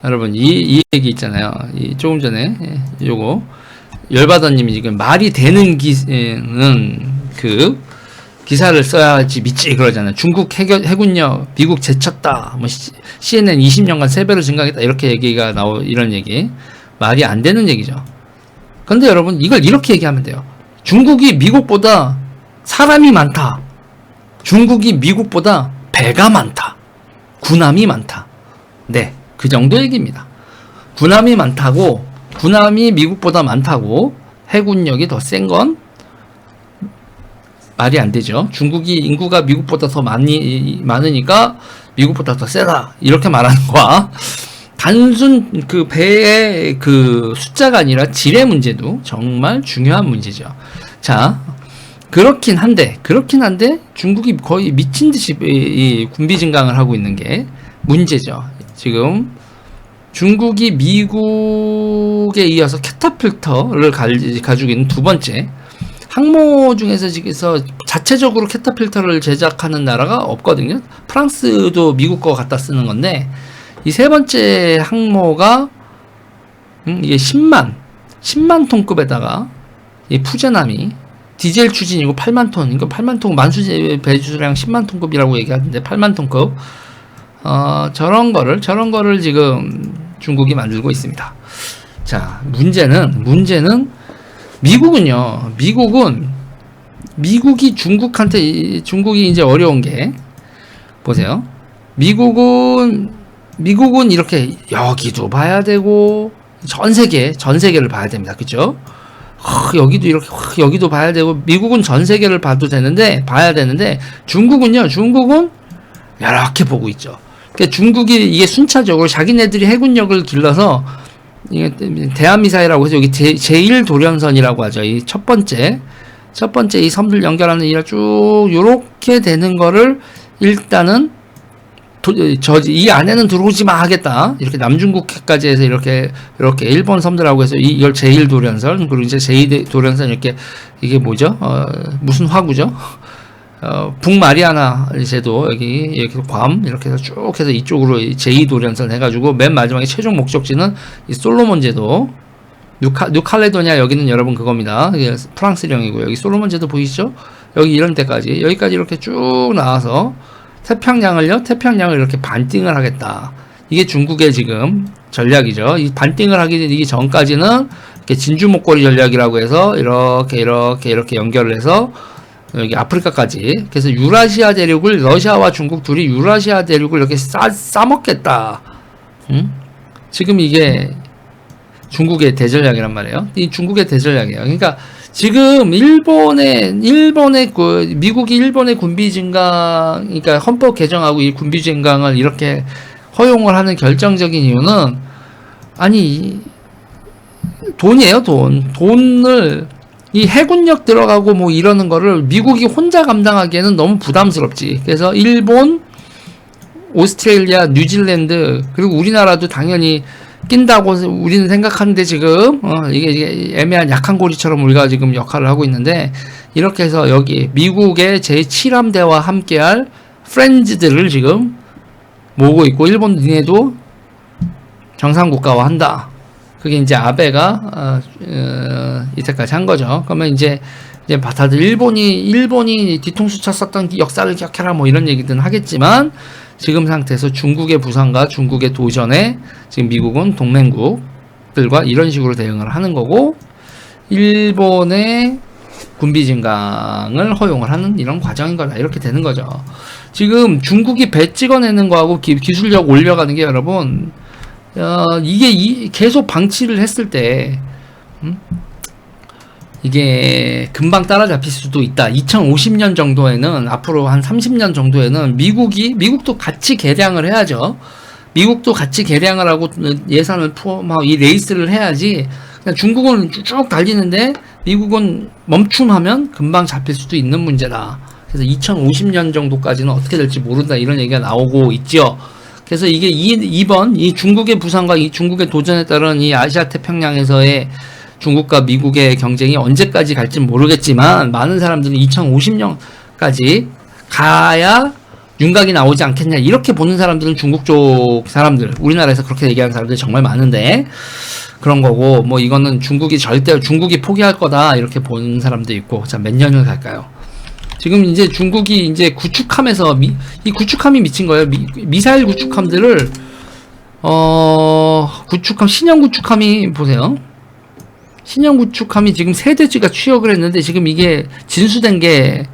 여러분 이 얘기 있잖아요. 조금 전에 요거 열받아님이 지금 말이 되는 기는 그 기사를 써야지 믿지 그러잖아요. 중국 해군력 미국 제쳤다. 뭐 CNN 20년간 3배로 증가하겠다 이렇게 얘기가 이런 얘기 말이 안 되는 얘기죠. 그런데 여러분 이걸 이렇게 얘기하면 돼요. 중국이 미국보다 사람이 많다. 중국이 미국보다 배가 많다. 군함이 많다. 네. 그 정도 얘기입니다. 군함이 많다고, 군함이 미국보다 많다고 해군력이 더 센 건 말이 안 되죠. 중국이 인구가 미국보다 더 많으니까 미국보다 더 세다. 이렇게 말하는 거와 단순 그 배의 그 숫자가 아니라 질의 문제도 정말 중요한 문제죠. 자, 그렇긴 한데 중국이 거의 미친 듯이 이 군비 증강을 하고 있는 게 문제죠. 지금 중국이 미국에 이어서 캐타필터를 가지고 있는 두 번째 항모 중에서 자체적으로 캐타필터를 제작하는 나라가 없거든요. 프랑스도 미국 거 갖다 쓰는 건데 이 세 번째 항모가 이게 10만 톤급에다가 이 푸제남이 디젤 추진이고 8만 톤, 이거 8만 톤 만수 배수량 10만 톤급이라고 얘기하는데 8만 톤급. 저런 거를 지금 중국이 만들고 있습니다. 자, 문제는 미국이 중국이 이제 어려운 게 보세요. 미국은 이렇게 여기도 봐야 되고 전 세계를 봐야 됩니다. 그죠? 여기도 봐야 되고 미국은 전 세계를 봐야 되는데 중국은 이렇게 보고 있죠. 그러니까 중국이 이게 순차적으로 자기네들이 해군력을 길러서 대한미사일이라고 해서 여기 제1 도련선이라고 하죠. 이 첫 번째 이 섬들 연결하는 일을 쭉 요렇게 되는 거를 일단은 이 안에는 들어오지 마 하겠다. 이렇게 남중국해까지 해서 이렇게 일본 섬들하고 해서 이걸 제1 도련선 그리고 이제 제2 도련선 이게 뭐죠? 무슨 화구죠? 북마리아나 제도 여기 이렇게 괌 이렇게 해서 쭉 해서 이쪽으로 제2 도련선 해가지고 맨 마지막에 최종 목적지는 이 솔로몬 제도 뉴칼레도니아 여기는 여러분 그겁니다. 프랑스령이고 여기 솔로몬 제도 보이시죠? 여기 이런 데까지 여기까지 이렇게 쭉 나와서 태평양을 이렇게 반띵을 하겠다. 이게 중국의 지금 전략이죠. 이 반띵을 하기 전까지는 이렇게 진주 목걸이 전략이라고 해서 이렇게 연결을 해서 여기 아프리카까지. 그래서 유라시아 대륙을 러시아와 중국 둘이 유라시아 대륙을 이렇게 싸먹겠다. 지금 이게 중국의 대전략이란 말이에요. 이 중국의 대전략이에요. 그러니까 지금 미국이 일본의 군비 증강, 그러니까 헌법 개정하고 이 군비 증강을 이렇게 허용을 하는 결정적인 이유는 돈이에요. 돈을 이 해군력 들어가고 뭐 이러는 거를 미국이 혼자 감당하기에는 너무 부담스럽지. 그래서 일본, 오스트레일리아, 뉴질랜드 그리고 우리나라도 당연히 낀다고 우리는 생각하는데 지금 이게 애매한 약한 고리처럼 우리가 지금 역할을 하고 있는데 이렇게 해서 여기 미국의 제7함대와 함께할 프렌즈들을 지금 모으고 있고 일본 니네도 정상국가화 한다. 그게 이제 아베가 이때까지 한 거죠. 그러면 이제 다들 일본이 뒤통수 쳤었던 역사를 기억해라 뭐 이런 얘기들은 하겠지만 지금 상태에서 중국의 부상과 중국의 도전에 지금 미국은 동맹국들과 이런 식으로 대응을 하는 거고 일본의 군비 증강을 허용을 하는 이런 과정인 거다. 이렇게 되는 거죠. 지금 중국이 배 찍어내는 거하고 기술력 올려가는 게 여러분 이게 계속 방치를 했을 때 이게 금방 따라잡힐 수도 있다. 2050년 정도에는 앞으로 한 30년 정도에는 미국도 같이 개량을 해야죠. 미국도 같이 개량을 하고 예산을 포함하고 이 레이스를 해야지. 그냥 중국은 쭉 달리는데 미국은 멈춤하면 금방 잡힐 수도 있는 문제다. 그래서 2050년 정도까지는 어떻게 될지 모른다 이런 얘기가 나오고 있죠. 그래서 이게 이번 이 중국의 부상과 이 중국의 도전에 따른 이 아시아 태평양에서의 중국과 미국의 경쟁이 언제까지 갈지 모르겠지만 많은 사람들은 2050년까지 가야 윤곽이 나오지 않겠냐 이렇게 보는 사람들은 중국 쪽 사람들, 우리나라에서 그렇게 얘기하는 사람들이 정말 많은데 그런 거고, 뭐 이거는 중국이 포기할 거다 이렇게 보는 사람도 있고. 자, 몇 년을 갈까요? 지금 이제 중국이 이제 구축함에서 이 구축함이 미친 거예요. 미사일 구축함들을 신형 구축함이 보세요. 신형 구축함이 지금 3대지가 취역을 했는데 지금 이게 진수된 게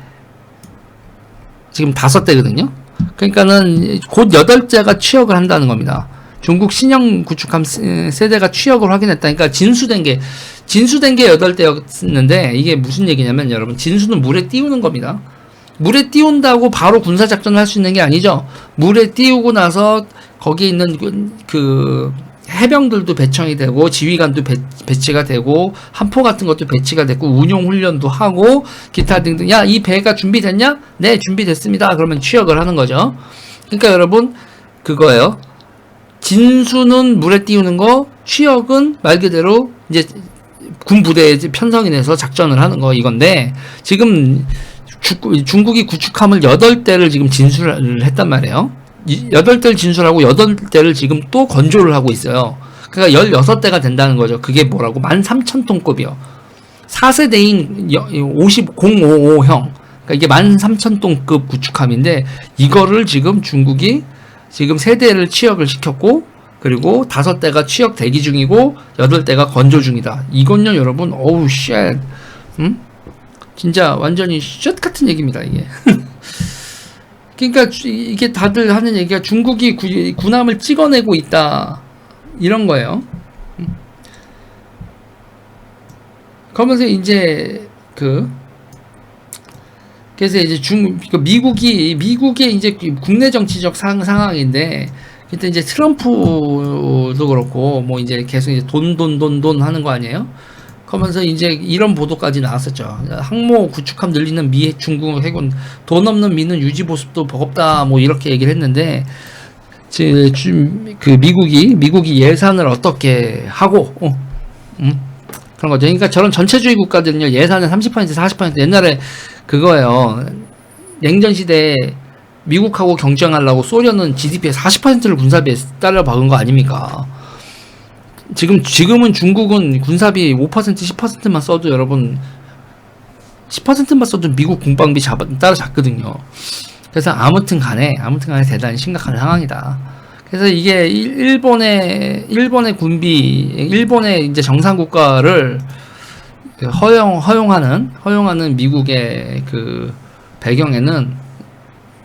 지금 5대거든요. 그러니까는 곧 8대가 취역을 한다는 겁니다. 중국 신형 구축함 세대가 취역을 확인했다니까 진수된 게 8대였는데 이게 무슨 얘기냐면 여러분, 진수는 물에 띄우는 겁니다. 물에 띄운다고 바로 군사작전을 할 수 있는 게 아니죠. 물에 띄우고 나서 거기에 있는 그 해병들도 배청이 되고 지휘관도 배치가 되고 함포 같은 것도 배치가 됐고 운용 훈련도 하고 기타 등등. 야, 이 배가 준비됐냐? 네, 준비됐습니다. 그러면 취역을 하는 거죠. 그러니까 여러분, 그거예요. 진수는 물에 띄우는 거, 취역은 말 그대로 이제 군 부대에 편성이 돼서 작전을 하는 거, 이건데 지금 중국이 구축함을 8대를 지금 진수를 했단 말이에요. 8대를 진술하고 8대를 지금 또 건조를 하고 있어요. 그러니까 16대가 된다는 거죠. 그게 뭐라고? 13,000톤급이요. 4세대인 055형. 그러니까 이게 13,000톤급 구축함인데 이거를 지금 중국이 지금 3대를 취역을 시켰고, 그리고 5대가 취역 대기 중이고 8대가 건조 중이다. 이건요 여러분, 어우 쉣. 진짜 완전히 쉣 같은 얘기입니다, 이게. 그러니까 이게 다들 하는 얘기가 중국이 군함을 찍어내고 있다 이런 거예요. 그러면서 이제 그래서 이제 미국의 이제 국내 정치적 상황인데, 그때 이제 트럼프도 그렇고 뭐 이제 계속 이제 돈 하는 거 아니에요? 그러면서 이제 이런 보도까지 나왔었죠. 항모 구축함 늘리는 중국 해군, 돈 없는 미는 유지 보습도 버겁다 뭐 이렇게 얘기를 했는데, 그 미국이 예산을 어떻게 하고 그런 거죠. 그러니까 저런 전체주의 국가들은요 예산의 30% 40% 옛날에 그거예요. 냉전 시대에 미국하고 경쟁하려고 소련은 GDP의 40%를 군사비에 딸려 박은 거 아닙니까? 지금은 중국은 군사비 5% 10%만 써도 여러분 10%만 써도 미국 군방비 따라잡거든요. 그래서 아무튼 간에 대단히 심각한 상황이다. 그래서 이게 일본의 군비, 일본의 이제 정상 국가를 허용하는 미국의 그 배경에는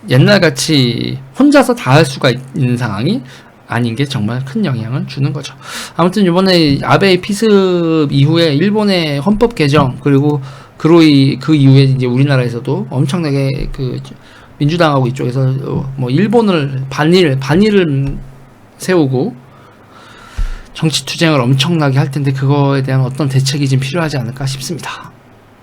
옛날같이 혼자서 다 할 수가 있는 상황이 아닌 게 정말 큰 영향을 주는 거죠. 아무튼 이번에 아베의 피습 이후에 일본의 헌법 개정, 그리고 그 이후에 이제 우리나라에서도 엄청나게 민주당하고 이쪽에서 뭐 일본을 반일을 세우고 정치 투쟁을 엄청나게 할 텐데, 그거에 대한 어떤 대책이 좀 필요하지 않을까 싶습니다.